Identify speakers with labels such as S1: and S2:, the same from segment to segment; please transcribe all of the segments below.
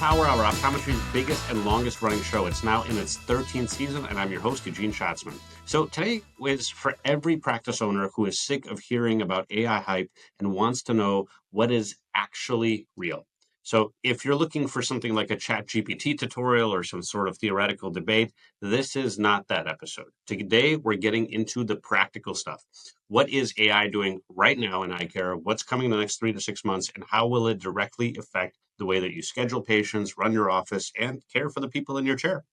S1: Power Hour, Optometry's biggest and longest running show. It's now in its 13th season, and I'm your host, Eugene Shatsman. So today is for every practice owner who is sick of hearing about AI hype and wants to know what is actually real. So if you're looking for something like a ChatGPT tutorial or some sort of theoretical debate, this is not that episode. Today, we're getting into the practical stuff. What is AI doing right now in Eyecare? What's coming in the next 3 to 6 months? And how will it directly affect the way that you schedule patients, run your office, and care for the people in your chair?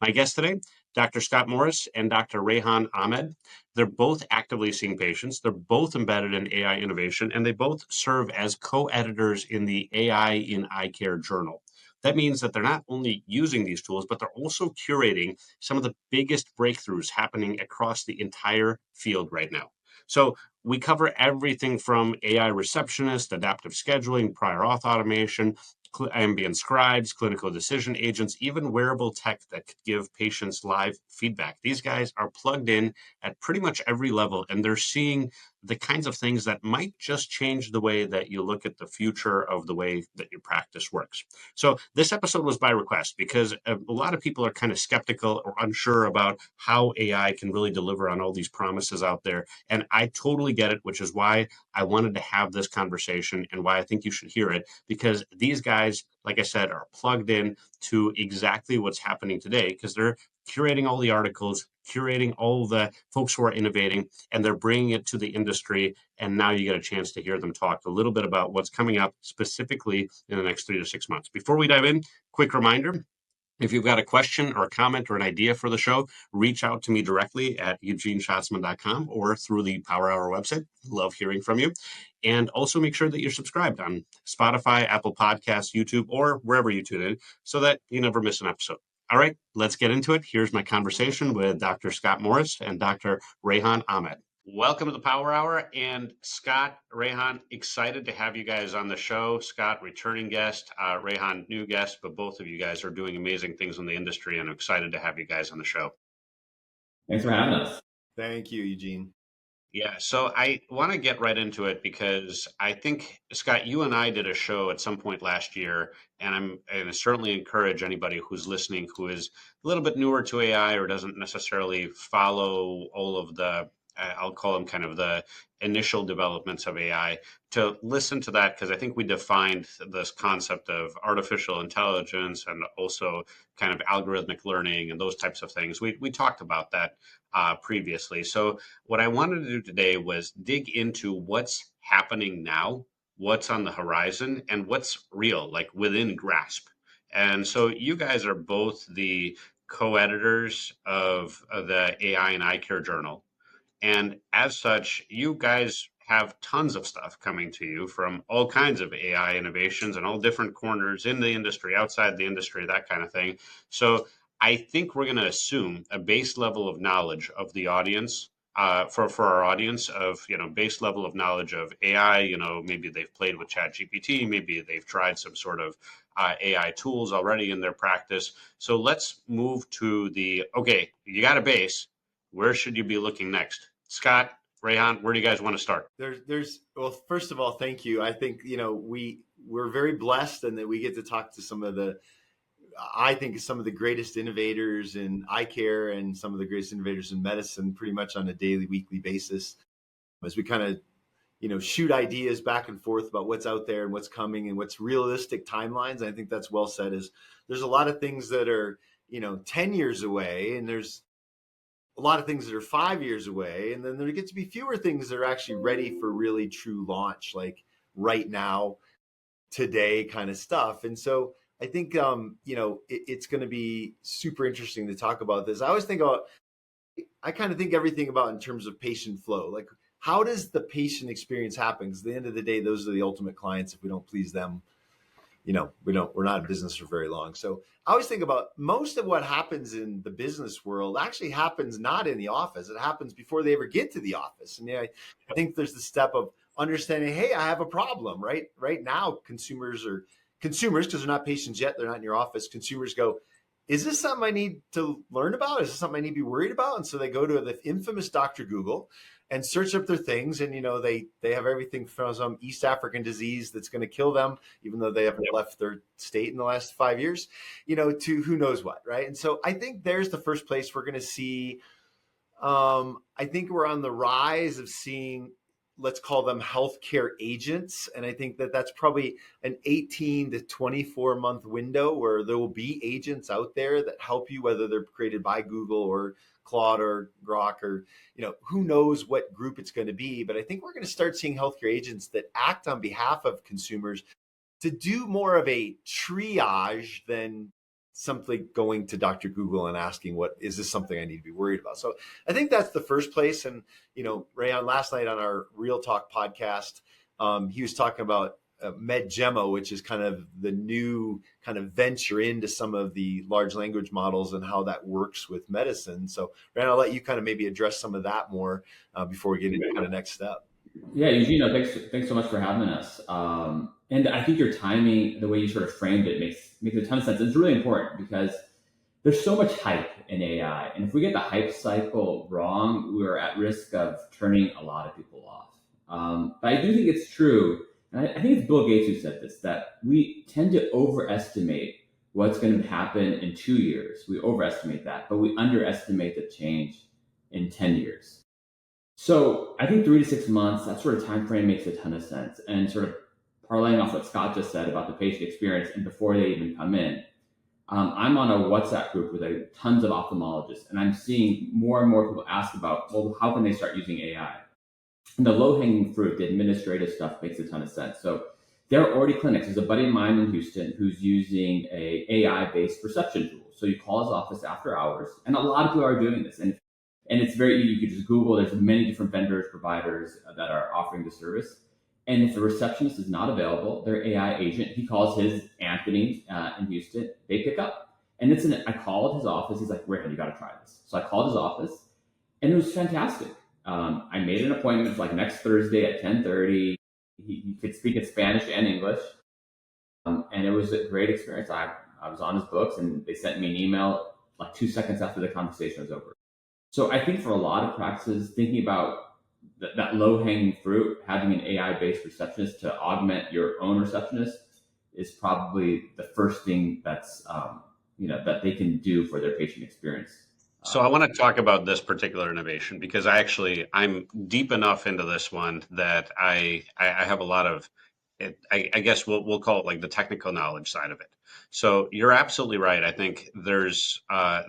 S1: My guests today, Dr. Scot Morris and Dr. Rehan Ahmed. They're both actively seeing patients. They're both embedded in AI innovation, and they both serve as co-editors in the AI in Eyecare journal. That means that they're not only using these tools, but they're also curating some of the biggest breakthroughs happening across the entire field right now. So we cover everything from AI receptionists, adaptive scheduling, prior auth automation, ambient scribes, clinical decision agents, even wearable tech that could give patients live feedback. These guys are plugged in at pretty much every level, and they're seeing the kinds of things that might just change the way that you look at the future of the way that your practice works. So this episode was by request because a lot of people are kind of skeptical or unsure about how AI can really deliver on all these promises out there. And I totally get it, which is why I wanted to have this conversation and why I think you should hear it, because these guys, like I said, are plugged in to exactly what's happening today because they're curating all the articles, curating all the folks who are innovating, and they're bringing it to the industry. And now you get a chance to hear them talk a little bit about what's coming up specifically in the next 3 to 6 months. Before we dive in, quick reminder. If you've got a question or a comment or an idea for the show, reach out to me directly at eugeneshatsman.com or through the Power Hour website. Love hearing from you. And also make sure that you're subscribed on Spotify, Apple Podcasts, YouTube, or wherever you tune in so that you never miss an episode. All right, let's get into it. Here's my conversation with Dr. Scot Morris and Dr. Rehan Ahmed. Welcome to the Power Hour. And Scot, Rehan, excited to have you guys on the show. Scot, returning guest, Rehan, new guest, but both of you guys are doing amazing things in the industry, and I'm excited to have you guys on the show.
S2: Thanks for having us.
S3: Thank you, Eugene.
S1: Yeah, so I want to get right into it because I think, Scot, you and I did a show at some point last year, and I certainly encourage anybody who's listening who is a little bit newer to AI or doesn't necessarily follow all of the, I'll call them kind of the initial developments of AI, to listen to that because I think we defined this concept of artificial intelligence and also kind of algorithmic learning and those types of things. We talked about that previously. So what I wanted to do today was dig into what's happening now, what's on the horizon, and what's real, like within grasp. And so you guys are both the co-editors of the AI and Eyecare journal. And as such, you guys have tons of stuff coming to you from all kinds of AI innovations and all different corners in the industry, outside the industry, that kind of thing. So I think we're going to assume a base level of knowledge of the audience for our audience of, base level of knowledge of AI. Maybe they've played with ChatGPT, maybe they've tried some sort of AI tools already in their practice. So let's move to okay, you got a base. Where should you be looking next? Scot, Rehan, where do you guys want to start?
S3: Well, first of all, thank you. I think, we're very blessed and that we get to talk to some of the greatest innovators in eye care and some of the greatest innovators in medicine pretty much on a daily, weekly basis as we kind of, shoot ideas back and forth about what's out there and what's coming and what's realistic timelines. I think that's well said. There's a lot of things that are, 10 years away, and there's a lot of things that are 5 years away. And then there get to be fewer things that are actually ready for really true launch, like right now, today kind of stuff. And so I think, it's going to be super interesting to talk about this. I kind of think everything about in terms of patient flow, like how does the patient experience happen? Because at the end of the day, those are the ultimate clients. If we don't please them, we're not in business for very long. So I always think about most of what happens in the business world actually happens not in the office. It happens before they ever get to the office. And I think there's the step of understanding, hey, I have a problem, right? Right now, consumers, because they're not patients yet, they're not in your office. Consumers go, is this something I need to learn about? Is this something I need to be worried about? And so they go to the infamous Dr. Google and search up their things. And, they have everything from some East African disease that's going to kill them, even though they haven't left their state in the last 5 years, to who knows what, right? And so I think there's the first place we're going to see. I think we're on the rise of seeing, let's call them healthcare agents. And I think that that's probably an 18 to 24 month window where there will be agents out there that help you, whether they're created by Google or Claude or Grok or, who knows what group it's going to be. But I think we're going to start seeing healthcare agents that act on behalf of consumers to do more of a triage than simply going to Dr. Google and asking, what is this something I need to be worried about? So I think that's the first place. And, Rehan, last night on our Real Talk podcast, he was talking about MedGemo, which is kind of the new kind of venture into some of the large language models and how that works with medicine. So Rehan, I'll let you kind of maybe address some of that more before we get into kind of next step.
S2: Yeah, Eugene, thanks so much for having us. And I think your timing, the way you sort of framed it, makes a ton of sense. It's really important because there's so much hype in AI, and if we get the hype cycle wrong, we're at risk of turning a lot of people off. But I do think it's true, and I think it's Bill Gates who said this, that we tend to overestimate what's going to happen in 2 years. We overestimate that, but we underestimate the change in 10 years. So I think 3 to 6 months, that sort of time frame makes a ton of sense. And sort of parlaying off what Scott just said about the patient experience and before they even come in, I'm on a WhatsApp group with tons of ophthalmologists, and I'm seeing more and more people ask about, well, how can they start using AI? And the low-hanging fruit, the administrative stuff, makes a ton of sense. So there are already clinics. There's a buddy of mine in Houston who's using a AI-based reception tool. So you call his office after hours, and a lot of people are doing this. And it's very easy. You can just Google. There's many different vendors, providers that are offering the service. And if the receptionist is not available, their AI agent, he calls his Anthony in Houston. They pick up. And I called his office. He's like, Rehan, you got to try this. So I called his office, and it was fantastic. I made an appointment like next Thursday at 10:30. He could speak in Spanish and English. And it was a great experience. I was on his books, and they sent me an email like 2 seconds after the conversation was over. So I think for a lot of practices, thinking about that low-hanging fruit, having an AI-based receptionist to augment your own receptionist is probably the first thing that's that they can do for their patient experience.
S1: So I want to talk about this particular innovation because I'm deep enough into this one that I have a lot of it. I guess we'll call it like the technical knowledge side of it. So you're absolutely right. I think there's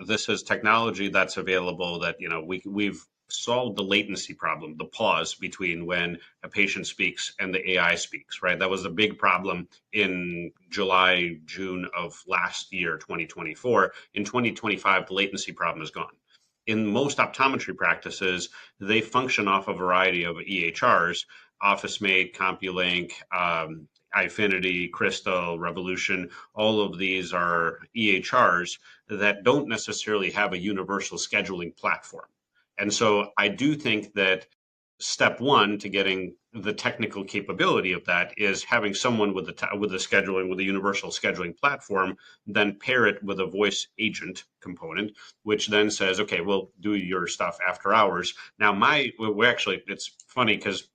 S1: this is technology that's available that we've solved the latency problem, the pause between when a patient speaks and the AI speaks, right? That was a big problem in July, June of last year, 2024. In 2025, the latency problem is gone. In most optometry practices, they function off a variety of EHRs, OfficeMate, CompuLink, Eyefinity, Crystal, Revolution. All of these are EHRs that don't necessarily have a universal scheduling platform. And so I do think that step one to getting the technical capability of that is having someone with a universal scheduling platform, then pair it with a voice agent component, which then says, okay, we'll do your stuff after hours. Now, it's funny because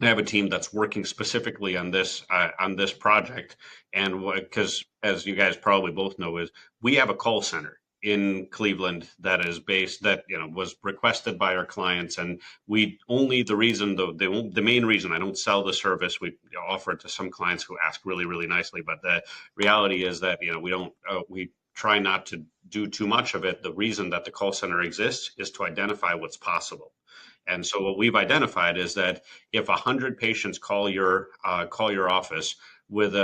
S1: I have a team that's working specifically on this project, and because as you guys probably both know, is we have a call center in Cleveland that is based that was requested by our clients, and the main reason I don't sell the service, we offer it to some clients who ask really, really nicely, but the reality is that we try not to do too much of it. The reason that the call center exists is to identify what's possible. And so what we've identified is that if 100 patients call your office with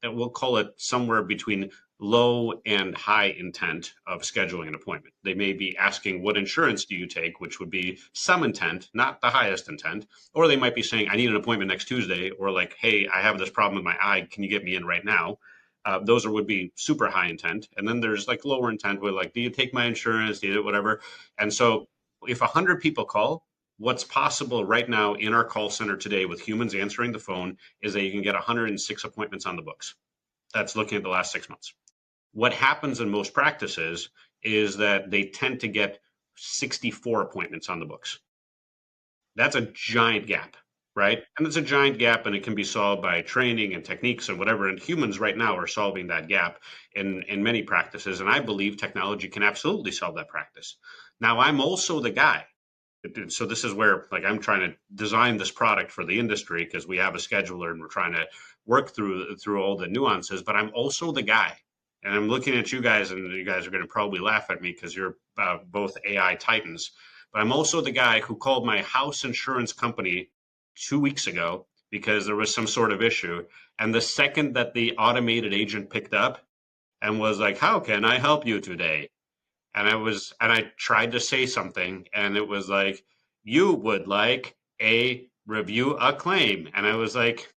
S1: we'll call it somewhere between low and high intent of scheduling an appointment. They may be asking, what insurance do you take? Which would be some intent, not the highest intent. Or they might be saying, I need an appointment next Tuesday. Or like, hey, I have this problem with my eye. Can you get me in right now? Those would be super high intent. And then there's like lower intent with like, do you take my insurance? Do you do whatever? And so if 100 people call, what's possible right now in our call center today with humans answering the phone is that you can get 106 appointments on the books. That's looking at the last 6 months. What happens in most practices is that they tend to get 64 appointments on the books. That's a giant gap, right? And it's a giant gap, and it can be solved by training and techniques and whatever. And humans right now are solving that gap in many practices. And I believe technology can absolutely solve that practice. Now, I'm also the guy. So this is where, like, I'm trying to design this product for the industry because we have a scheduler and we're trying to work through all the nuances. But I'm also the guy, and I'm looking at you guys, and you guys are going to probably laugh at me because you're both AI titans. But I'm also the guy who called my house insurance company 2 weeks ago because there was some sort of issue. And the second that the automated agent picked up and was like, "How can I help you today?" And I tried to say something, and it was like, "You would like a review a claim," and I was like,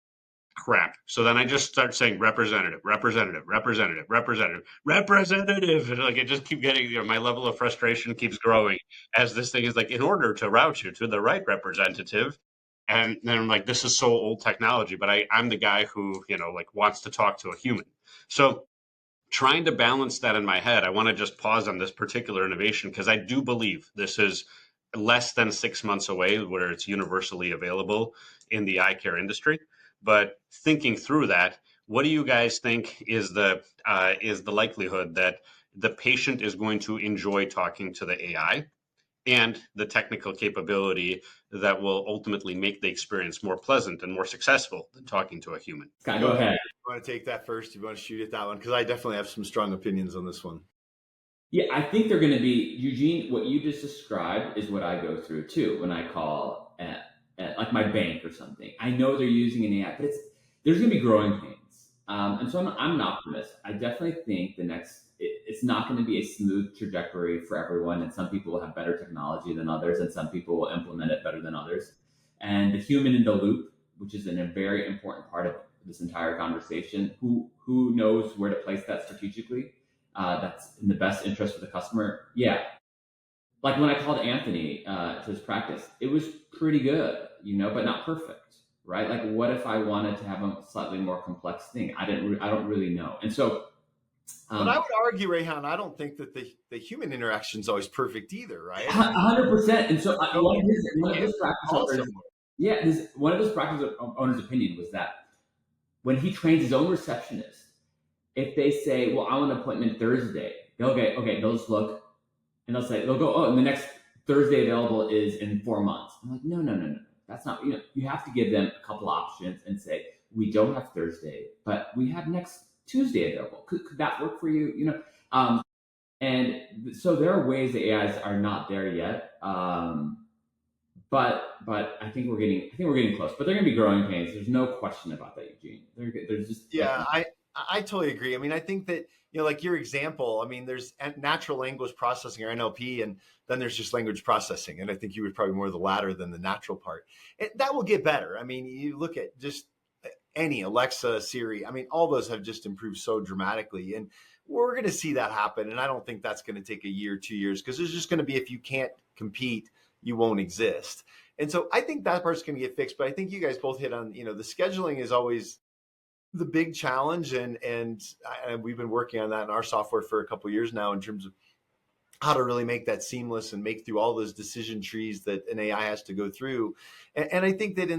S1: crap. So then I just start saying representative, representative, representative, representative, representative. And like, it just keep getting, my level of frustration keeps growing as this thing is like, in order to route you to the right representative. And then I'm like, this is so old technology, but I'm the guy who, like, wants to talk to a human. So trying to balance that in my head, I want to just pause on this particular innovation because I do believe this is less than 6 months away where it's universally available in the eye care industry. But thinking through that, what do you guys think is the likelihood that the patient is going to enjoy talking to the AI, and the technical capability that will ultimately make the experience more pleasant and more successful than talking to a human?
S2: Scott, go ahead.
S3: You want to take that first? You want to shoot at that one? Because I definitely have some strong opinions on this one.
S2: Yeah, I think they're going to be, Eugene, what you just described is what I go through too when I call at like my bank or something. I know they're using an AI, but there's going to be growing pains. And so I'm an optimist. I definitely think it's not going to be a smooth trajectory for everyone. And some people will have better technology than others, and some people will implement it better than others. And the human in the loop, which is a very important part of this entire conversation, who knows where to place that strategically, that's in the best interest for the customer. Yeah. Like when I called Anthony to his practice, it was pretty good, but not perfect, right? Like, what if I wanted to have a slightly more complex thing? I don't really know. And so,
S3: but I would argue, Rehan, I don't think that the human interaction is always perfect either, right?
S2: 100%. And so one of his practice owners, one of his practice owners' opinion was that when he trains his own receptionist, if they say, "Well, I want an appointment Thursday," they'll just look and they'll go, "Oh, and the next Thursday available is in 4 months." I'm like, no. That's not, you have to give them a couple options and say, "We don't have Thursday, but we have next Tuesday available. Could that work for you?" And so there are ways the AIs are not there yet. But I think we're getting close. But they're going to be growing pains. There's no question about that, Eugene. There's just
S3: I totally agree. I mean, I think that, like your example, I mean, there's natural language processing or NLP, and then there's just language processing. And I think you would probably more the latter than the natural part. And that will get better. I mean, you look at just any Alexa, Siri, I mean, all those have just improved so dramatically. And we're going to see that happen. And I don't think that's going to take a year, 2 years, because there's just going to be, if you can't compete, you won't exist. And so I think that part's going to get fixed. But I think you guys both hit on, the scheduling is always the big challenge, and we've been working on that in our software for a couple of years now in terms of how to really make that seamless and make through all those decision trees that an AI has to go through. And I think that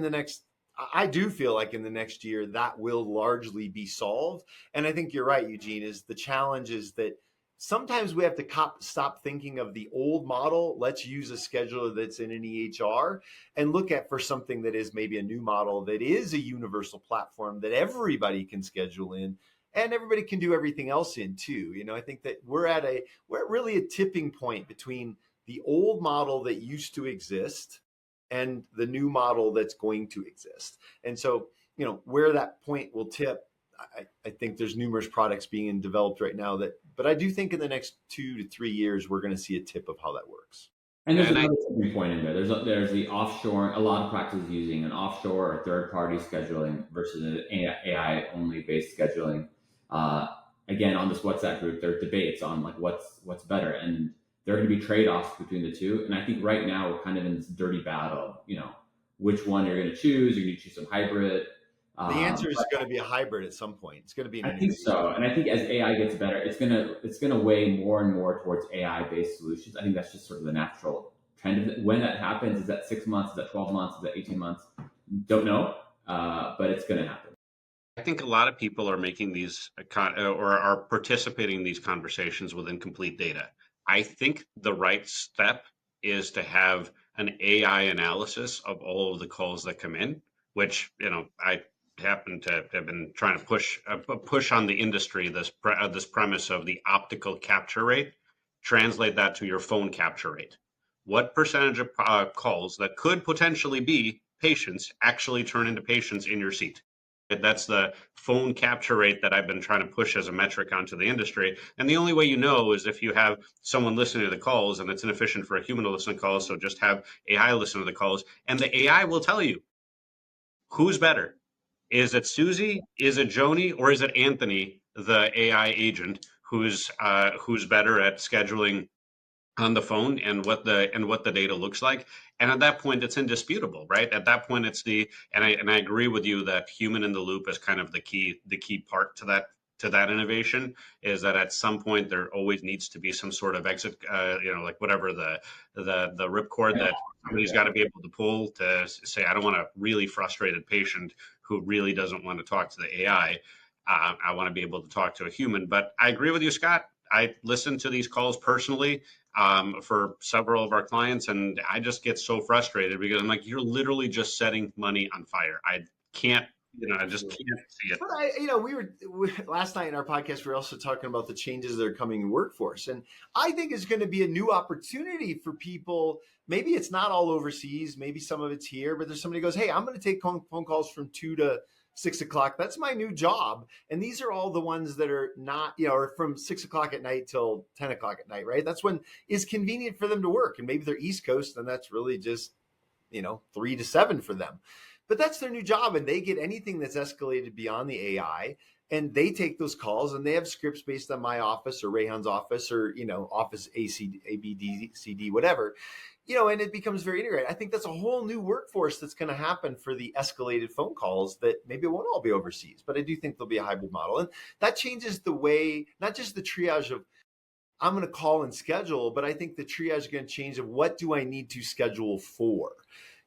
S3: I do feel like in the next year that will largely be solved. And I think you're right, Eugene, is the challenge is that sometimes we have to stop thinking of the old model. Let's use a scheduler that's in an EHR and look at for something that is maybe a new model that is a universal platform that everybody can schedule in and everybody can do everything else in too. I think that we're at really a tipping point between the old model that used to exist and the new model that's going to exist. And so, where that point will tip, I think there's numerous products being developed right now but I do think in the next 2 to 3 years, we're going to see a tip of how that works.
S2: And there's another tipping point in there. There's the offshore, a lot of practices using an offshore or third-party scheduling versus an AI-only based scheduling. Again, on this WhatsApp group, there are debates on like what's better, and there are going to be trade-offs between the two. And I think right now we're kind of in this dirty battle. Which one you're going to choose? You're going to choose some hybrid.
S3: The answer is going to be a hybrid at some point. It's going to be.
S2: I think so, and I think as AI gets better, it's gonna weigh more and more towards AI-based solutions. I think that's just sort of the natural When that happens, is that 6 months? Is that 12 months? Is that 18 months? Don't know, but it's going to happen.
S1: I think a lot of people are making these or are participating in these conversations with incomplete data. I think the right step is to have an AI analysis of all of the calls that come in, which, I happen to have been trying to push on the industry this premise of the optical capture rate. Translate that to your phone capture rate. What percentage of calls that could potentially be patients actually turn into patients in your seat? That's the phone capture rate that I've been trying to push as a metric onto the industry. And the only way you know is if you have someone listening to the calls, and it's inefficient for a human to listen to calls. So just have AI listen to the calls, and the AI will tell you who's better. Is it Susie? Is it Joni? Or is it Anthony, the AI agent, who's better at scheduling on the phone and what the data looks like? And at that point it's indisputable, right? At that point it's I agree with you that human in the loop is kind of the key part to that innovation, is that at some point there always needs to be some sort of exit, like whatever the ripcord that somebody's got to be able to pull to say, I don't want a really frustrated patient who really doesn't want to talk to the AI. I want to be able to talk to a human. But I agree with you, Scott. I listen to these calls personally, for several of our clients, and I just get so frustrated because I'm like, you're literally just setting money on fire. I can't, I just can't see it.
S3: But we last night in our podcast, we were also talking about the changes that are coming in workforce. And I think it's going to be a new opportunity for people. Maybe it's not all overseas, maybe some of it's here, but there's somebody who goes, hey, I'm going to take phone calls from 2 to 6 o'clock. That's my new job. And these are all the ones that are not, are from 6 o'clock at night till 10 o'clock at night, right? That's when it's convenient for them to work. And maybe they're East Coast, and that's really just, 3 to 7 for them. But that's their new job, and they get anything that's escalated beyond the AI, and they take those calls, and they have scripts based on my office or Rehan's office or office A B D C D, whatever, and it becomes very integrated. I think that's a whole new workforce that's going to happen for the escalated phone calls that maybe it won't all be overseas, but I do think there'll be a hybrid model, and that changes the way, not just the triage of I'm going to call and schedule, but I think the triage is going to change of what do I need to schedule for?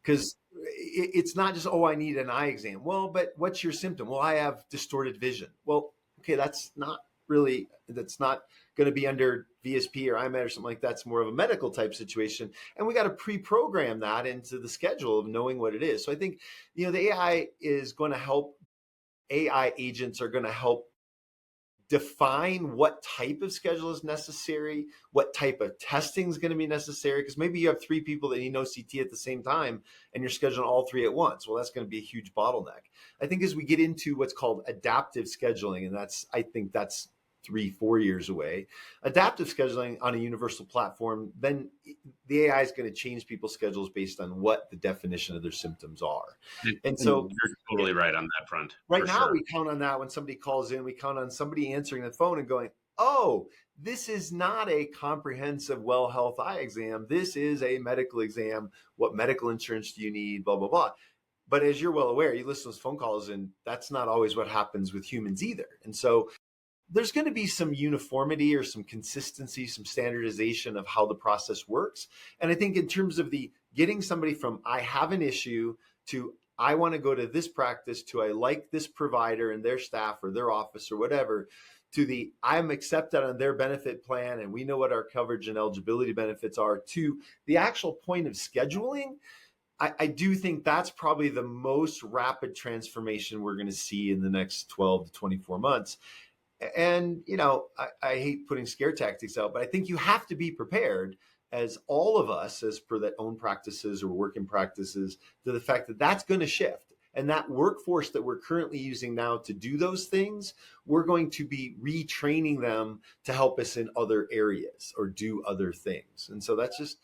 S3: Because it's not just, I need an eye exam. Well, but what's your symptom? Well, I have distorted vision. Well, okay, that's not going to be under VSP or IMED or something like that. It's more of a medical type situation. And we got to pre-program that into the schedule of knowing what it is. So I think, the AI is going to help. AI agents are going to help define what type of schedule is necessary, what type of testing is going to be necessary, because maybe you have 3 people that need no CT at the same time and you're scheduling all 3 at once. Well, that's going to be a huge bottleneck. I think as we get into what's called adaptive scheduling, and I think that's 3-4 years away, adaptive scheduling on a universal platform, then the AI is going to change people's schedules based on what the definition of their symptoms are. And so
S1: you're totally right on that front.
S3: Right now, we count on that when somebody calls in. We count on somebody answering the phone and going, oh, this is not a comprehensive well health eye exam. This is a medical exam. What medical insurance do you need? Blah, blah, blah. But as you're well aware, you listen to those phone calls, and that's not always what happens with humans either. And so there's going to be some uniformity or some consistency, some standardization of how the process works. And I think in terms of the getting somebody from I have an issue to I want to go to this practice to I like this provider and their staff or their office or whatever, to the I'm accepted on their benefit plan and we know what our coverage and eligibility benefits are, to the actual point of scheduling, I do think that's probably the most rapid transformation we're going to see in the next 12 to 24 months. And, I hate putting scare tactics out, but I think you have to be prepared, as all of us, as per that own practices or work in practices, to the fact that that's going to shift. And that workforce that we're currently using now to do those things, we're going to be retraining them to help us in other areas or do other things. And so that's just.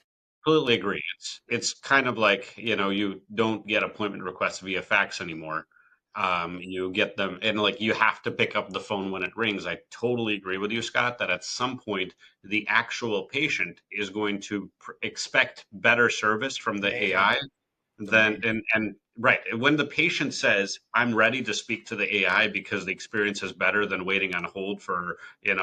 S1: Completely agree. It's kind of like, you don't get appointment requests via fax anymore. You get them, and like you have to pick up the phone when it rings. I totally agree with you, Scott, that at some point the actual patient is going to expect better service from the AI than and Right. When the patient says, I'm ready to speak to the AI because the experience is better than waiting on hold for,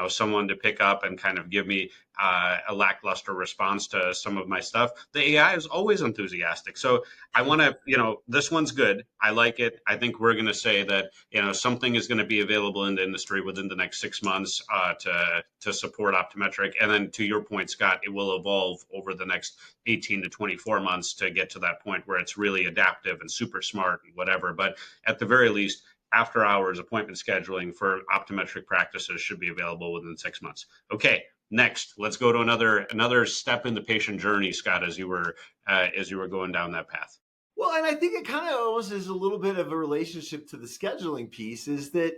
S1: someone to pick up and kind of give me a lackluster response to some of my stuff, the AI is always enthusiastic. So I want to, this one's good. I like it. I think we're going to say that, something is going to be available in the industry within the next 6 months to support optometric. And then to your point, Scott, it will evolve over the next 18 to 24 months to get to that point where it's really adaptive and super smart and whatever. But at the very least, after hours appointment scheduling for optometric practices should be available within 6 months. Okay, next, let's go to another step in the patient journey, Scott, as you were going down that path.
S3: Well, and I think it kind of almost is a little bit of a relationship to the scheduling piece is that,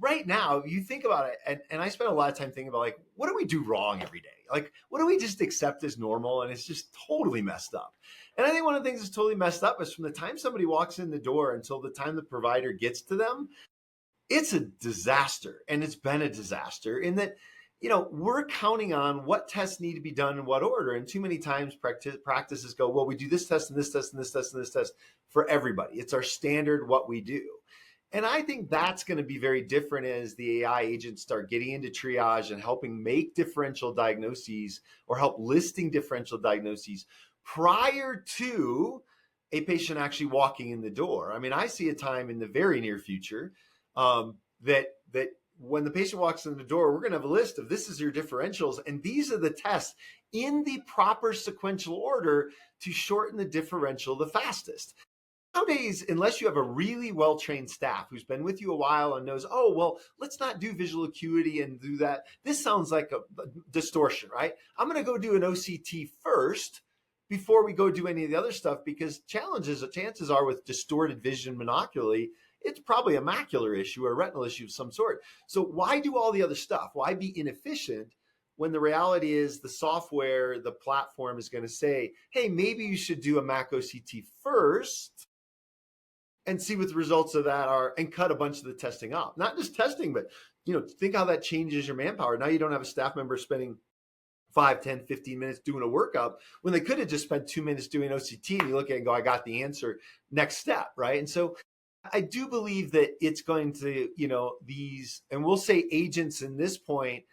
S3: right now, you think about it, and I spend a lot of time thinking about, like, what do we do wrong every day? Like, what do we just accept as normal? And it's just totally messed up. And I think one of the things that's totally messed up is from the time somebody walks in the door until the time the provider gets to them, it's a disaster. And it's been a disaster in that, we're counting on what tests need to be done in what order. And too many times practices go, well, we do this test and this test and this test and this test for everybody. It's our standard what we do. And I think that's going to be very different as the AI agents start getting into triage and helping make differential diagnoses or help listing differential diagnoses prior to a patient actually walking in the door. I mean, I see a time in the very near future that when the patient walks in the door, we're going to have a list of this is your differentials, and these are the tests in the proper sequential order to shorten the differential the fastest. Nowadays, unless you have a really well-trained staff who's been with you a while and knows, oh, well, let's not do visual acuity and do that. This sounds like a distortion, right? I'm going to go do an OCT first before we go do any of the other stuff, because chances are with distorted vision monocularly, it's probably a macular issue or a retinal issue of some sort. So why do all the other stuff? Why be inefficient when the reality is the software, the platform is going to say, hey, maybe you should do a MAC OCT first and see what the results of that are and cut a bunch of the testing off. Not just testing, but think how that changes your manpower. Now you don't have a staff member spending 5, 10, 15 minutes doing a workup when they could have just spent 2 minutes doing OCT, and you look at it and go, I got the answer, next step, right? And so I do believe that it's going to, these, and we'll say agents in this point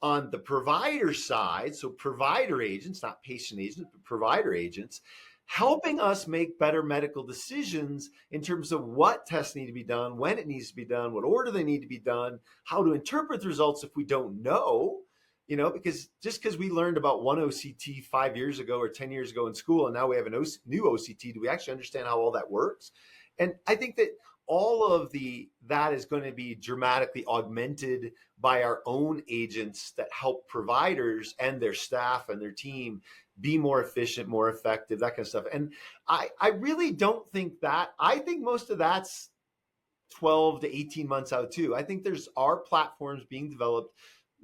S3: on the provider side, so provider agents, not patient agents, but provider agents, helping us make better medical decisions in terms of what tests need to be done, when it needs to be done, what order they need to be done, how to interpret the results if we don't know, because just because we learned about one OCT 5 years ago or 10 years ago in school, and now we have a new OCT, do we actually understand how all that works? And I think that all of that is going to be dramatically augmented by our own agents that help providers and their staff and their team be more efficient, more effective, that kind of stuff. And I really don't think that. I think most of that's 12 to 18 months out too. I think there's our platforms being developed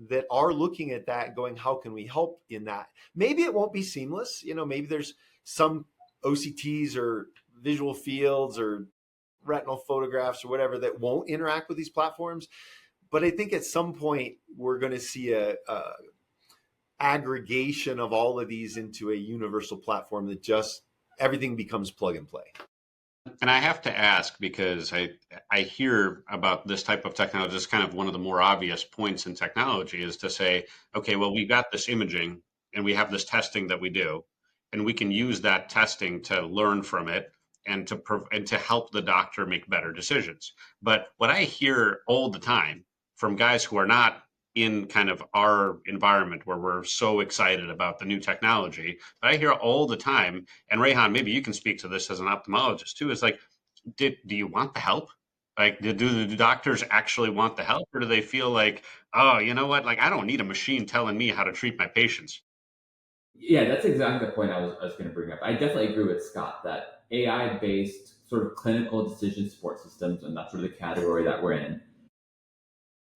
S3: that are looking at that and going, how can we help in that? Maybe it won't be seamless. Maybe there's some OCTs or visual fields or retinal photographs or whatever that won't interact with these platforms. But I think at some point we're going to see a aggregation of all of these into a universal platform that just everything becomes plug and play.
S1: And I have to ask because I hear about this type of technology. It's kind of one of the more obvious points in technology is to say, okay, well, we got this imaging and we have this testing that we do, and we can use that testing to learn from it and to help the doctor make better decisions. But what I hear all the time from guys who are not in kind of our environment where we're so excited about the new technology, but I hear all the time, and Rehan, maybe you can speak to this as an ophthalmologist too, is like, do you want the help? Like, do the doctors actually want the help, or do they feel like, oh, you know what, like I don't need a machine telling me how to treat my patients?
S2: Yeah, that's exactly the point I was going to bring up. I definitely agree with Scott that AI-based sort of clinical decision support systems, and that's sort of the category that we're in,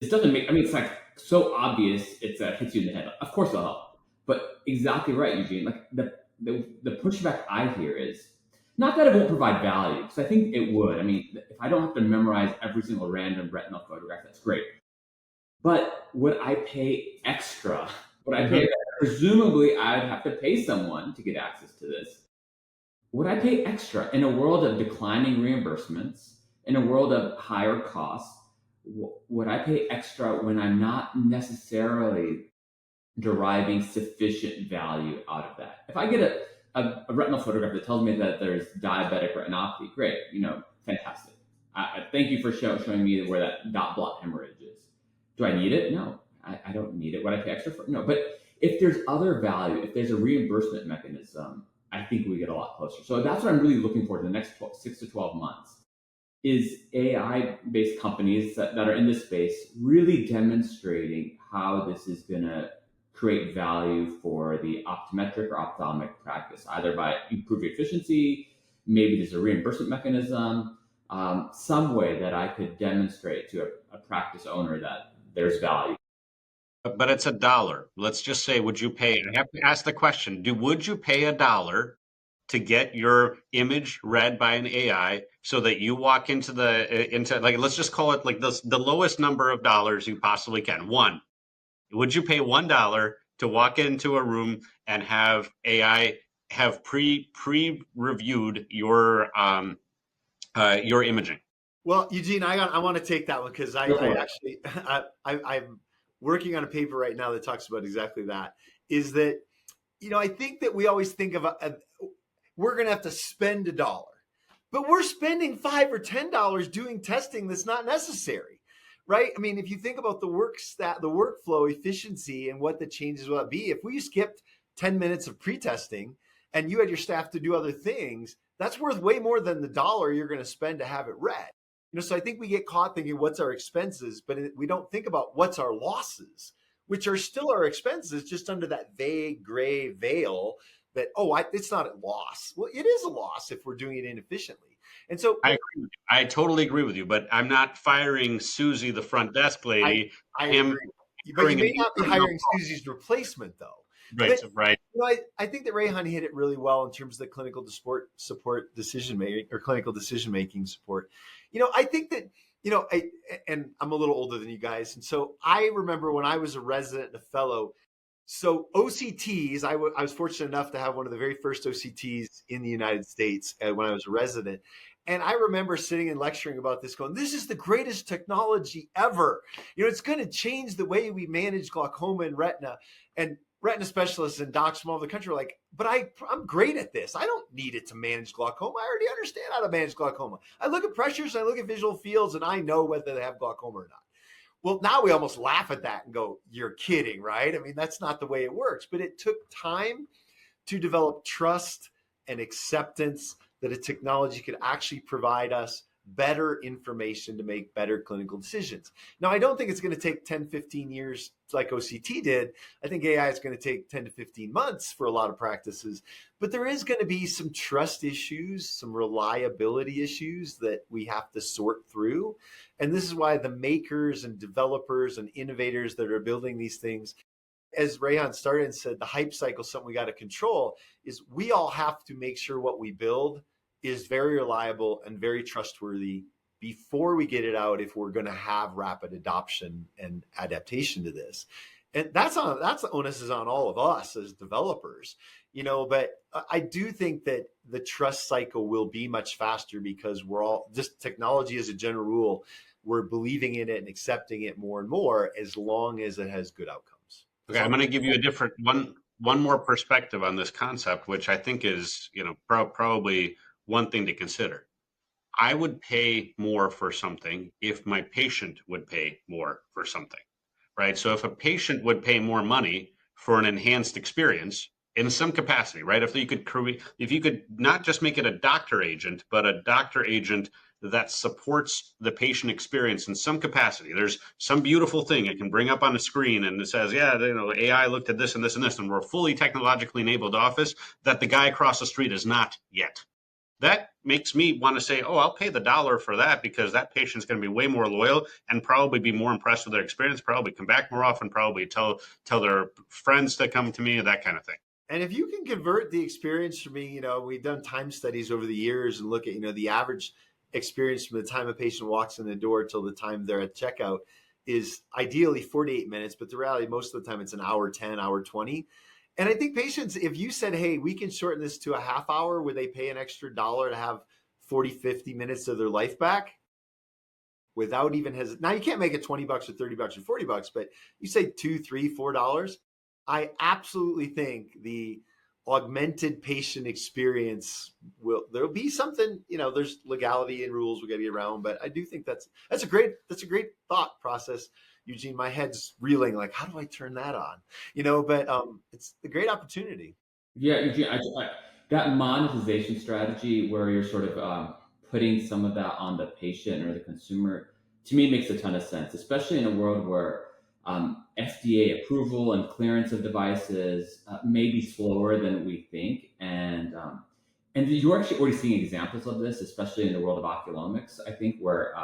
S2: it doesn't make, I mean, it's like so obvious, it's hits you in the head. Of course it'll help. But exactly right, Eugene. Like the pushback I hear is not that it won't provide value, because I think it would. I mean, if I don't have to memorize every single random retinal photograph, that's great. But would I pay extra? Would I pay that? Presumably I'd have to pay someone to get access to this. would I pay extra in a world of declining reimbursements, in a world of higher costs? Would I pay extra when I'm not necessarily deriving sufficient value out of that? If I get a retinal photograph that tells me that there's diabetic retinopathy, great, fantastic. I thank you for showing me where that dot blot hemorrhage is. Do I need it? No, I don't need it. Would I pay extra for it? No, but if there's other value, if there's a reimbursement mechanism, I think we get a lot closer. So that's what I'm really looking for in the next 6 to 12 months is AI-based companies that are in this space really demonstrating how this is going to create value for the optometric or ophthalmic practice, either by improving efficiency, maybe there's a reimbursement mechanism, some way that I could demonstrate to a practice owner that there's value.
S1: But it's $1. Let's just say, would you pay? I have to ask the question: would you pay $1 to get your image read by an AI so that you walk into like, let's just call it like the lowest number of dollars you possibly can? One. Would you pay $1 to walk into a room and have AI have pre-reviewed your imaging?
S3: Well, Eugene, I want to take that one because I'm working on a paper right now that talks about exactly that. Is that, I think that we always think of we're going to have to spend $1, but we're spending $5 or $10 doing testing that's not necessary, right? I mean, if you think about the workflow efficiency and what the changes will be, if we skipped 10 minutes of pre-testing and you had your staff to do other things, that's worth way more than the $1 you're going to spend to have it read. So I think we get caught thinking what's our expenses, but we don't think about what's our losses, which are still our expenses, just under that vague gray veil that, it's not a loss. Well, it is a loss if we're doing it inefficiently. And so
S1: I agree with you. I totally agree with you, but I'm not firing Susie, the front desk lady.
S3: I agree. But you may not be hiring Susie's replacement, though.
S1: Right,
S3: But,
S1: right.
S3: I think that Rehan hit it really well in terms of the clinical support decision making or clinical decision making support. I think that, and I'm a little older than you guys. And so I remember when I was a resident and a fellow, so OCTs, I was fortunate enough to have one of the very first OCTs in the United States when I was a resident. And I remember sitting and lecturing about this going, this is the greatest technology ever. It's going to change the way we manage glaucoma and retina. And retina specialists and docs from all over the country are like, but I'm great at this. I don't need it to manage glaucoma. I already understand how to manage glaucoma. I look at pressures, I look at visual fields, and I know whether they have glaucoma or not. Well, now we almost laugh at that and go, you're kidding, right? I mean, that's not the way it works. But it took time to develop trust and acceptance that a technology could actually provide us better information to make better clinical decisions. Now, I don't think it's going to take 10, 15 years like OCT did. I think AI is going to take 10 to 15 months for a lot of practices, but there is going to be some trust issues, some reliability issues that we have to sort through. And this is why the makers and developers and innovators that are building these things, as Rehan started and said, the hype cycle, something we got to control, is we all have to make sure what we build is very reliable and very trustworthy before we get it out if we're going to have rapid adoption and adaptation to this. And that's the onus is on all of us as developers, but I do think that the trust cycle will be much faster because we're all just technology as a general rule. We're believing in it and accepting it more and more as long as it has good outcomes.
S1: Okay, I'm going to give you a different one more perspective on this concept, which I think is, probably one thing to consider. I would pay more for something if my patient would pay more for something, right? So if a patient would pay more money for an enhanced experience in some capacity, right? If you could not just make it a doctor agent, but a doctor agent that supports the patient experience in some capacity. There's some beautiful thing it can bring up on the screen and it says, yeah, AI looked at this and this and this, and we're a fully technologically enabled office that the guy across the street is not yet. That makes me want to say, I'll pay the $1 for that because that patient's going to be way more loyal and probably be more impressed with their experience, probably come back more often, probably tell their friends to come to me, that kind of thing.
S3: And if you can convert the experience for me, we've done time studies over the years and look at, the average experience from the time a patient walks in the door till the time they're at checkout is ideally 48 minutes, but the reality, most of the time it's an hour 10, hour 20. And I think patients, if you said, hey, we can shorten this to a half hour, would they pay an extra dollar to have 40, 50 minutes of their life back? Without even hesitation. Now you can't make it $20 or $30 or $40, but you say $2, $3, $4. I absolutely think the augmented patient experience there'll be something, there's legality and rules we got to get around, but I do think that's a great thought process, Eugene. My head's reeling like, how do I turn that on? But it's a great opportunity.
S2: Yeah, Eugene, that monetization strategy where you're sort of putting some of that on the patient or the consumer, to me makes a ton of sense, especially in a world where FDA approval and clearance of devices may be slower than we think, and you're actually already seeing examples of this, especially in the world of oculomics. I think where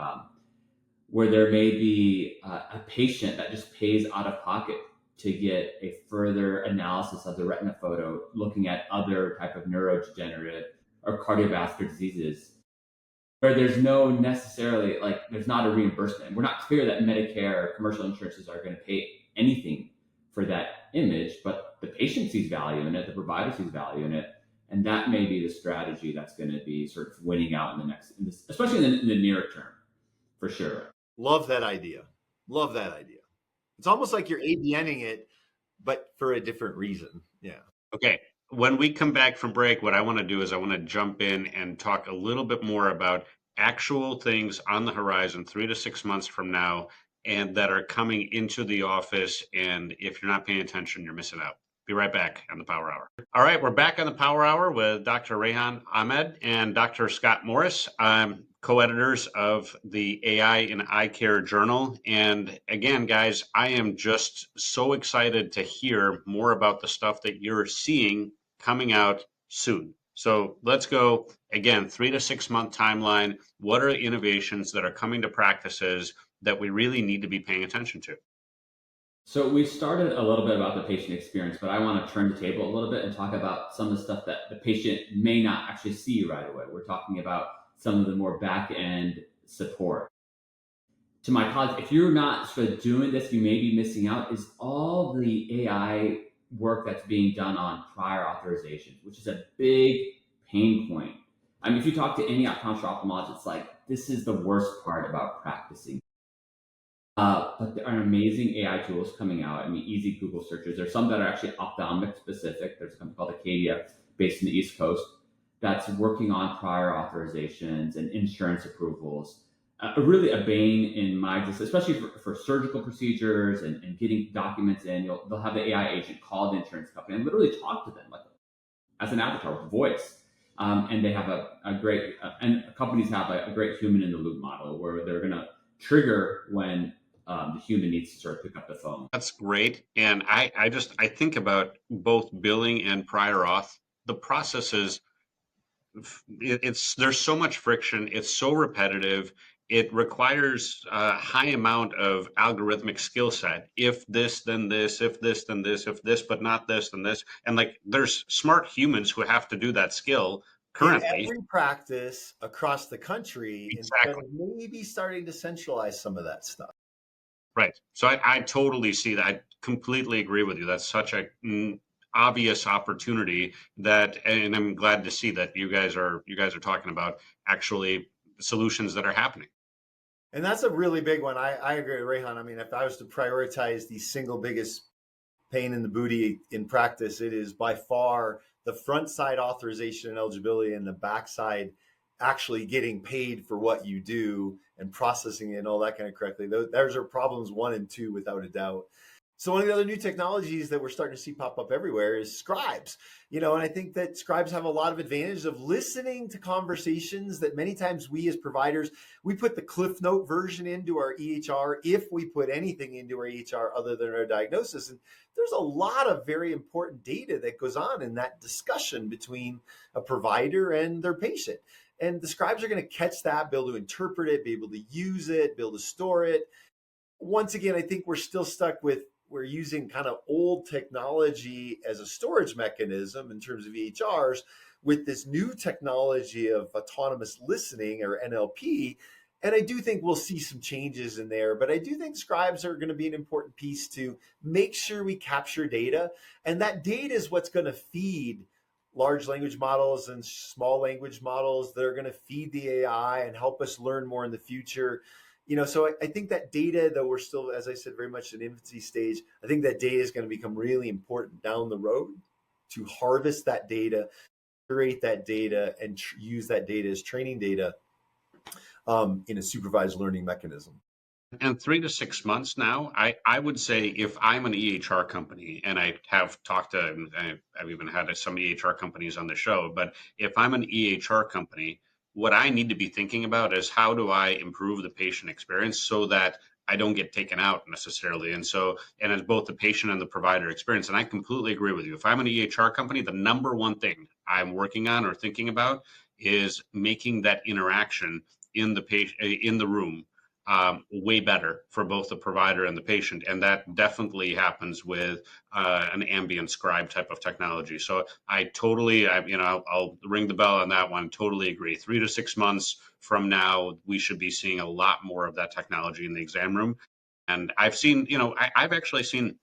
S2: there may be a patient that just pays out of pocket to get a further analysis of the retina photo, looking at other type of neurodegenerative or cardiovascular diseases, where there's no necessarily, like, there's not a reimbursement. We're not clear that Medicare or commercial insurances are going to pay anything for that image, but the patient sees value in it, the provider sees value in it, and that may be the strategy that's going to be sort of winning out especially in the near term, for sure.
S3: Love that idea. Love that idea. It's almost like you're ABNing it, but for a different reason. Yeah.
S1: Okay. When we come back from break, what I want to do is I want to jump in and talk a little bit more about actual things on the horizon 3 to 6 months from now and that are coming into the office. And if you're not paying attention, you're missing out. Be right back on the Power Hour. All right, we're back on the Power Hour with Dr. Rehan Ahmed and Dr. Scot Morris. I'm co-editors of the AI in Eyecare journal. And again, guys, I am just so excited to hear more about the stuff that you're seeing coming out soon. So let's go again, 3 to 6 month timeline. What are the innovations that are coming to practices that we really need to be paying attention to?
S2: So we started a little bit about the patient experience, but I want to turn the table a little bit and talk about some of the stuff that the patient may not actually see right away. We're talking about some of the more back end support. To my colleagues, if you're not sort of doing this, you may be missing out, is all the AI work that's being done on prior authorizations, which is a big pain point. I mean, if you talk to any ophthalmologist, it's like, this is the worst part about practicing. But there are amazing AI tools coming out. I mean, easy Google searches. There's some that are actually ophthalmic specific. There's a company called Acadia based in the East Coast that's working on prior authorizations and insurance approvals. Really a bane in my existence, especially for surgical procedures and getting documents in. They'll have the AI agent call the insurance company and literally talk to them like as an avatar with voice. And they have a great, and companies have a great human in the loop model where they're going to trigger when the human needs to sort of pick up the phone.
S1: That's great. And I think about both billing and prior auth. The process is there's so much friction. It's so repetitive. It requires a high amount of algorithmic skill set. If this, then this, if this, then this, if this, but not this, then this. And like there's smart humans who have to do that skill currently.
S3: In every practice across the country, instead
S1: Exactly.
S3: of maybe starting to centralize some of that stuff.
S1: Right. So I totally see that. I completely agree with you. That's such a obvious opportunity that, and I'm glad to see that you guys are talking about actually solutions that are happening.
S3: And that's a really big one. I agree with Rehan. I mean, if I was to prioritize the single biggest pain in the booty in practice, it is by far the front side authorization and eligibility and the back side actually getting paid for what you do and processing it and all that kind of correctly. Those are problems 1 and 2 without a doubt. So one of the other new technologies that we're starting to see pop up everywhere is scribes, and I think that scribes have a lot of advantage of listening to conversations that many times we as providers, we put the Cliff Note version into our EHR if we put anything into our EHR other than our diagnosis. And there's a lot of very important data that goes on in that discussion between a provider and their patient. And the scribes are going to catch that, be able to interpret it, be able to use it, be able to store it. Once again, I think we're still stuck with we're using kind of old technology as a storage mechanism in terms of EHRs. With this new technology of autonomous listening or NLP, And I do think we'll see some changes in there, but I do think scribes are going to be an important piece to make sure we capture data. And that data is what's going to feed large language models and small language models that are going to feed the AI and help us learn more in the future. So I think that data, though we're still, as I said, very much in infancy stage, I think that data is going to become really important down the road to harvest that data, curate that data, and use that data as training data in a supervised learning mechanism.
S1: And 3 to 6 months now, I would say if I'm an EHR company, and I have talked to, I've even had some EHR companies on the show, but if I'm an EHR company, what I need to be thinking about is how do I improve the patient experience so that I don't get taken out necessarily. And so, and as both the patient and the provider experience, and I completely agree with you. If I'm an EHR company, the number one thing I'm working on or thinking about is making that interaction in the patient, in the room, way better for both the provider and the patient. And that definitely happens with an ambient scribe type of technology. So I totally, I'll ring the bell on that one. Totally agree. 3 to 6 months from now, we should be seeing a lot more of that technology in the exam room. And I've seen, I've actually seen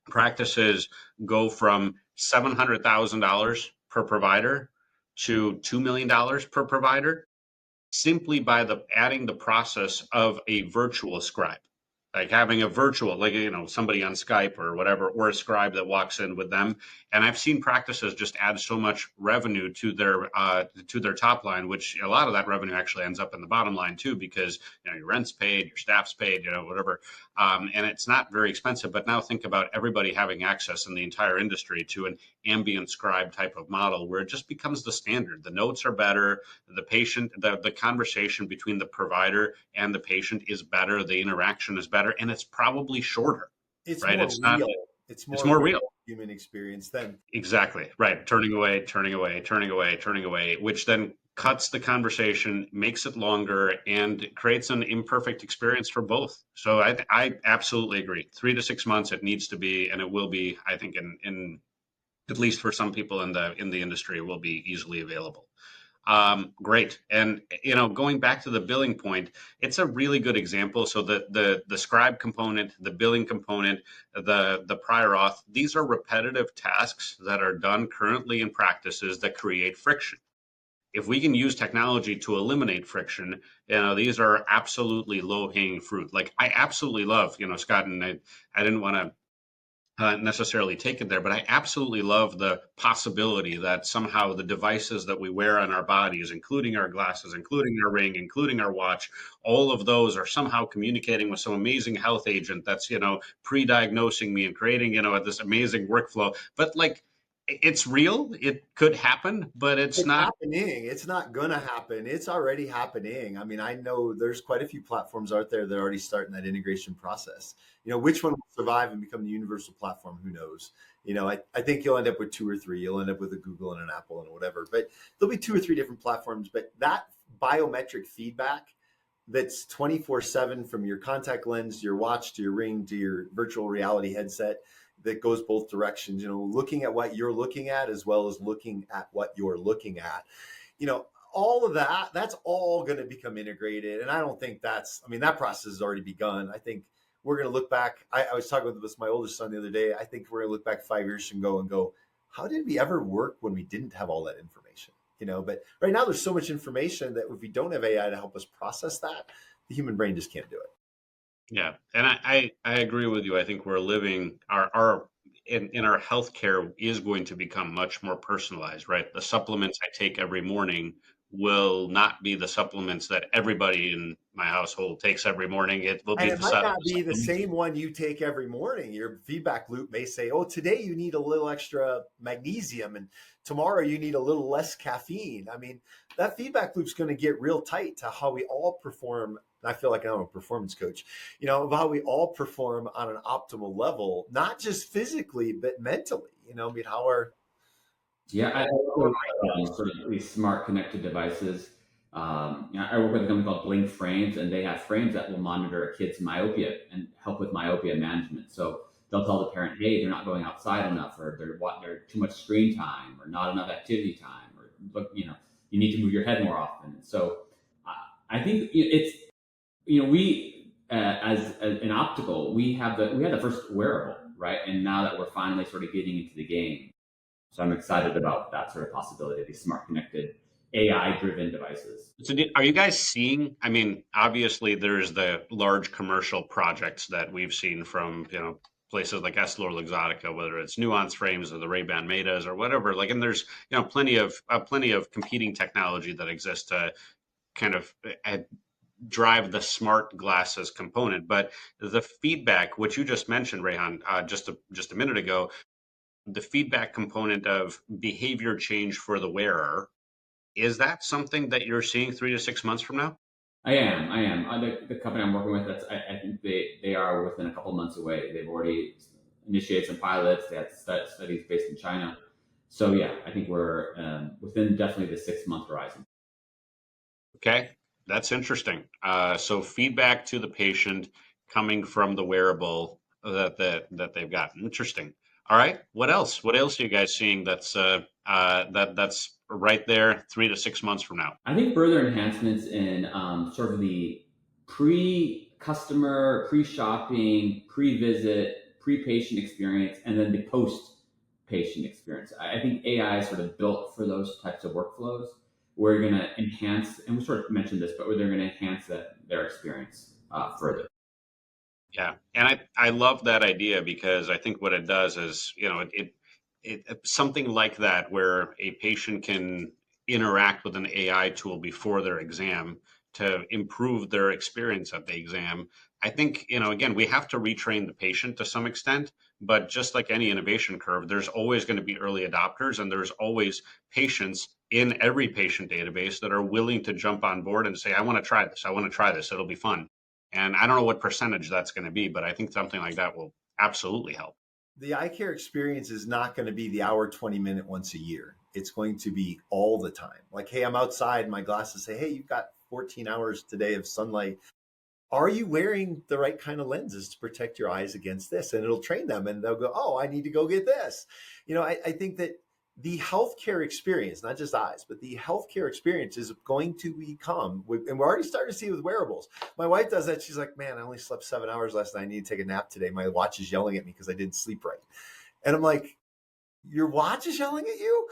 S1: practices go from $700,000 per provider to $2 million per provider simply by adding the process of a virtual scribe, like having a virtual, like, somebody on Skype or whatever, or a scribe that walks in with them. And I've seen practices just add so much revenue to their top line, which a lot of that revenue actually ends up in the bottom line too, because your rent's paid, your staff's paid, whatever. And it's not very expensive. But now think about everybody having access in the entire industry to an ambient scribe type of model where it just becomes the standard. The notes are better, the patient, the conversation between the provider and the patient is better, the interaction is better, and it's probably shorter.
S3: It's
S1: right?
S3: more
S1: It's
S3: real.
S1: not.
S3: It's
S1: It's
S3: more
S1: more
S3: real
S1: real.
S3: human experience than
S1: Exactly. Right. Turning away, turning away, turning away, turning away, which then cuts the conversation, makes it longer, and creates an imperfect experience for both. So I absolutely agree. 3 to 6 months it needs to be, and it will be, I think, in at least for some people in the industry, will be easily available. Great. And going back to the billing point, it's a really good example. So the scribe component, the billing component, the prior auth, these are repetitive tasks that are done currently in practices that create friction. If we can use technology to eliminate friction, these are absolutely low-hanging fruit. Like I absolutely love, Scott, and I didn't want to necessarily take it there, but I absolutely love the possibility that somehow the devices that we wear on our bodies, including our glasses, including our ring, including our watch, all of those are somehow communicating with some amazing health agent that's, pre-diagnosing me and creating, this amazing workflow. But like, it's real. It could happen, but it's
S3: it's
S1: not.
S3: happening. It's not going to happen. It's already happening. I mean, I know there's quite a few platforms out there that are already starting that integration process. Which one will survive and become the universal platform? Who knows? I think you'll end up with two or three. You'll end up with a Google and an Apple and whatever, but there'll be two or three different platforms. But that biometric feedback that's 24/7 from your contact lens to your watch to your ring to your virtual reality headset that goes both directions, looking at what you're looking at as well as looking at what you're looking at, all of that's all going to become integrated. And I don't think that process has already begun. I think we're going to look back. I was talking with my oldest son the other day. I think we're going to look back 5 years and go, how did we ever work when we didn't have all that information? But right now there's so much information that if we don't have AI to help us process that, the human brain just can't do it.
S1: Yeah, and I agree with you. I think we're living our in our healthcare is going to become much more personalized, right? The supplements I take every morning will not be the supplements that everybody in my household takes every morning. It will
S3: And
S1: be
S3: it
S1: the
S3: might not be the
S1: supplements.
S3: same one you take every morning. Your feedback loop may say, oh, today you need a little extra magnesium and tomorrow you need a little less caffeine. I mean, that feedback loop's going to get real tight to how we all perform. I feel like I'm a performance coach, of how we all perform on an optimal level, not just physically, but mentally, I mean, how are.
S2: Yeah, I work with sort of these smart connected devices. I work with a company called Blink Frames, and they have frames that will monitor a kid's myopia and help with myopia management. So they'll tell the parent, hey, they're not going outside enough, or they're too much screen time, or not enough activity time, or look, you need to move your head more often. So I think it's we as an optical, we had the first wearable, right? And now that we're finally sort of getting into the game, so I'm excited about that sort of possibility, these smart connected AI-driven devices.
S1: So are you guys seeing, I mean, obviously there's the large commercial projects that we've seen from, places like EssilorLuxottica, whether it's Nuance frames or the Ray-Ban Metas or whatever, like, and there's, plenty of competing technology that exists to kind of drive the smart glasses component. But the feedback, which you just mentioned, Rehan, just a minute ago, the feedback component of behavior change for the wearer, is that something that you're seeing 3 to 6 months from now?
S2: I am. The company I'm working with, I think they are within a couple months away. They've already initiated some pilots. They had studies based in China. So yeah, I think we're within definitely the 6 month horizon.
S1: Okay, that's interesting. So feedback to the patient coming from the wearable that they've got. Interesting. All right. What else? What else are you guys seeing that's right there 3 to 6 months from now?
S2: I think further enhancements in sort of the pre-customer, pre-shopping, pre-visit, pre-patient experience, and then the post-patient experience. I think AI is sort of built for those types of workflows. We're going to enhance, and we sort of mentioned this, but they're going to enhance their experience further.
S1: Yeah, and I love that idea because I think what it does is, something like that where a patient can interact with an AI tool before their exam to improve their experience at the exam. I think, again, we have to retrain the patient to some extent, but just like any innovation curve, there's always going to be early adopters and there's always patients in every patient database that are willing to jump on board and say, I want to try this. I want to try this. It'll be fun. And I don't know what percentage that's going to be, but I think something like that will absolutely help.
S3: The eye care experience is not going to be the hour, 20 minute once a year. It's going to be all the time. Like, hey, I'm outside, my glasses say, hey, you've got 14 hours today of sunlight. Are you wearing the right kind of lenses to protect your eyes against this? And it'll train them and they'll go, oh, I need to go get this. I think that the healthcare experience, not just eyes, but the healthcare experience is going to become, and we're already starting to see it with wearables. My wife does that. She's like, man, I only slept 7 hours last night. I need to take a nap today. My watch is yelling at me because I didn't sleep right. And I'm like, your watch is yelling at you?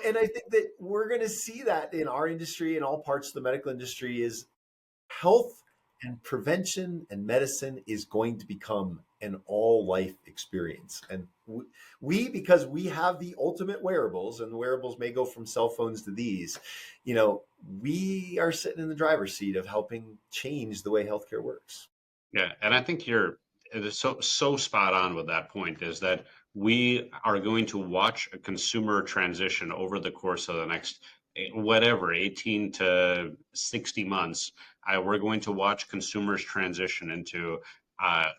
S3: And I think that we're going to see that in our industry and all parts of the medical industry is health and prevention and medicine is going to become an all life experience. And because we have the ultimate wearables, and the wearables may go from cell phones to these, we are sitting in the driver's seat of helping change the way healthcare works.
S1: Yeah, and I think you're so spot on with that point is that we are going to watch a consumer transition over the course of the next whatever 18 to 60 months. We're going to watch consumers transition into a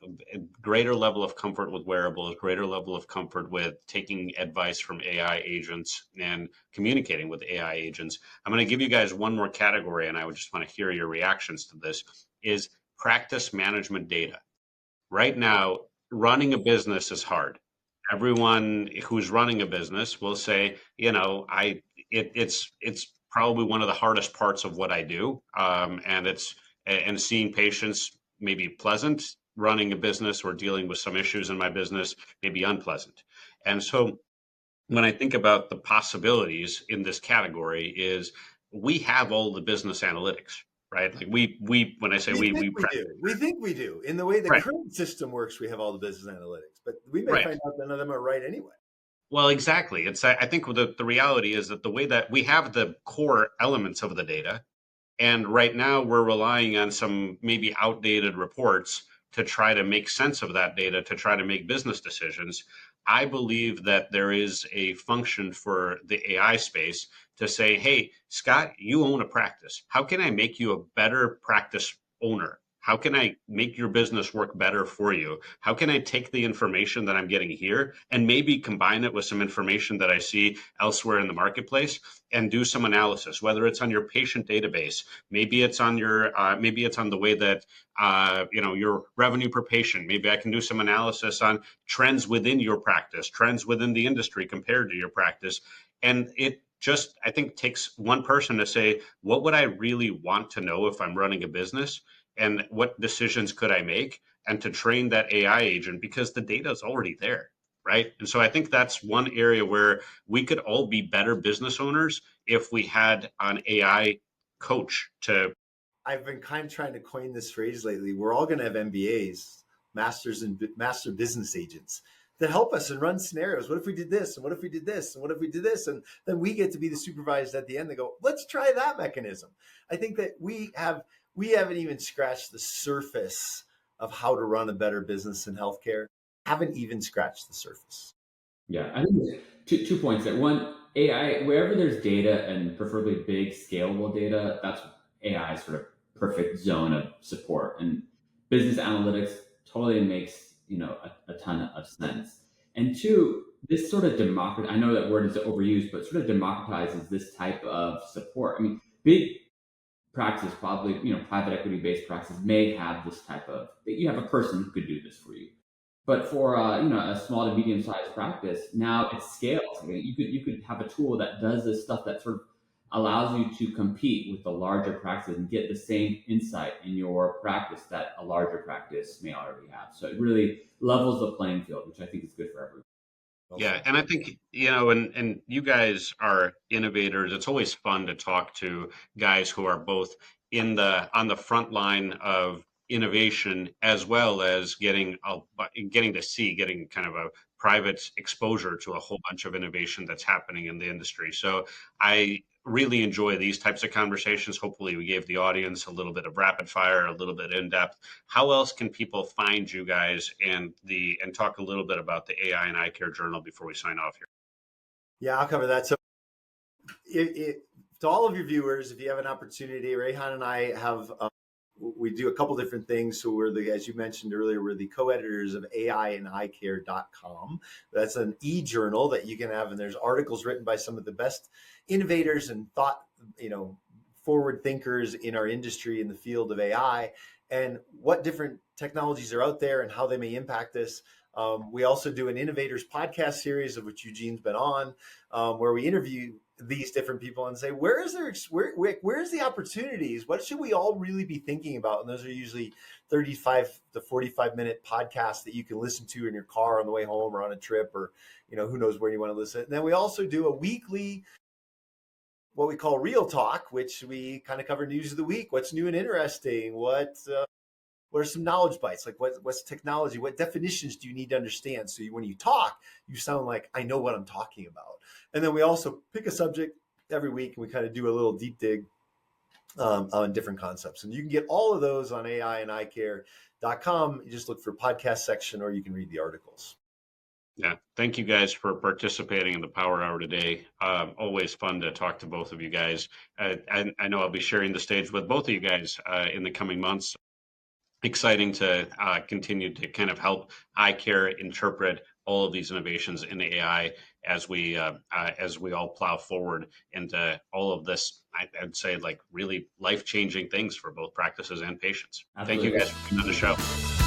S1: greater level of comfort with wearables, greater level of comfort with taking advice from AI agents and communicating with AI agents. I'm going to give you guys one more category, and I would just want to hear your reactions to this, is practice management data. Right now, running a business is hard. Everyone who's running a business will say, it's probably one of the hardest parts of what I do, and seeing patients may be pleasant. Running a business or dealing with some issues in my business may be unpleasant. And so when I think about the possibilities in this category is we have all the business analytics, right? Like when I say
S3: we think we do. In the way the
S1: right.
S3: current system works, we have all the business analytics, but we may
S1: Right.
S3: find out that none of them are right anyway.
S1: Well, exactly. I think the reality is that the way that we have the core elements of the data, and right now we're relying on some maybe outdated reports to try to make sense of that data, to try to make business decisions. I believe that there is a function for the AI space to say, hey, Scott, you own a practice. How can I make you a better practice owner? How can I make your business work better for you? How can I take the information that I'm getting here and maybe combine it with some information that I see elsewhere in the marketplace and do some analysis, whether it's on your patient database, maybe it's on the way that your revenue per patient. Maybe I can do some analysis on trends within your practice, trends within the industry compared to your practice, and it just, I think, takes one person to say, what would I really want to know if I'm running a business? And what decisions could I make? And to train that AI agent, because the data is already there, right? And so I think that's one area where we could all be better business owners if we had an AI coach to.
S3: I've been kind of trying to coin this phrase lately. We're all going to have MBAs, master business agents, that help us and run scenarios. What if we did this? And what if we did this? And what if we did this? And then we get to be the supervised at the end. They go, let's try that mechanism. I think that we haven't even scratched the surface of how to run a better business in healthcare. Haven't even scratched the surface.
S2: Yeah, I think there's two points there. One, AI, wherever there's data and preferably big scalable data, that's AI's sort of perfect zone of support. And business analytics totally makes, a ton of sense. And two, this sort of I know that word is overused, but sort of democratizes this type of support. I mean, big practices, probably, private equity based practices may have this type of, you have a person who could do this for you. But for a small to medium sized practice, now it scales. I mean, you could have a tool that does this stuff that sort of allows you to compete with the larger practices and get the same insight in your practice that a larger practice may already have. So it really levels the playing field, which I think is good for everyone.
S1: Yeah, and I think, and you guys are innovators. It's always fun to talk to guys who are both on the front line of innovation, as well as getting kind of a private exposure to a whole bunch of innovation that's happening in the industry. So I really enjoy these types of conversations. Hopefully we gave the audience a little bit of rapid fire, a little bit in depth. How else can people find you guys and talk a little bit about the AI and Eyecare Journal before we sign off here?
S3: Yeah, I'll cover that. So to all of your viewers, if you have an opportunity, Rehan and I have we do a couple different things. So as you mentioned earlier, we're the co-editors of AIandEyecare.com. That's an e-journal that you can have, and there's articles written by some of the best innovators and thought, forward thinkers in our industry in the field of AI, and what different technologies are out there and how they may impact us. We also do an Innovators podcast series, of which Eugene's been on, where we interview these different people and say, where's the opportunities? What should we all really be thinking about? And those are usually 35 to 45-minute podcasts that you can listen to in your car on the way home or on a trip, or, who knows where you want to listen. And then we also do a weekly, what we call Real Talk, which we kind of cover news of the week. What's new and interesting? What are some knowledge bites? Like what's technology? What definitions do you need to understand? So when you talk, you sound like I know what I'm talking about. And then we also pick a subject every week, and we kind of do a little deep dig on different concepts. And you can get all of those on AIandEyecare.com. You just look for podcast section, or you can read the articles.
S1: Yeah, thank you guys for participating in the Power Hour today. Always fun to talk to both of you guys. I know I'll be sharing the stage with both of you guys in the coming months. Exciting to continue to kind of help Eyecare interpret all of these innovations in AI as we all plow forward into all of this. I'd say, like, really life-changing things for both practices and patients.
S2: Absolutely.
S1: Thank you guys for coming on the show.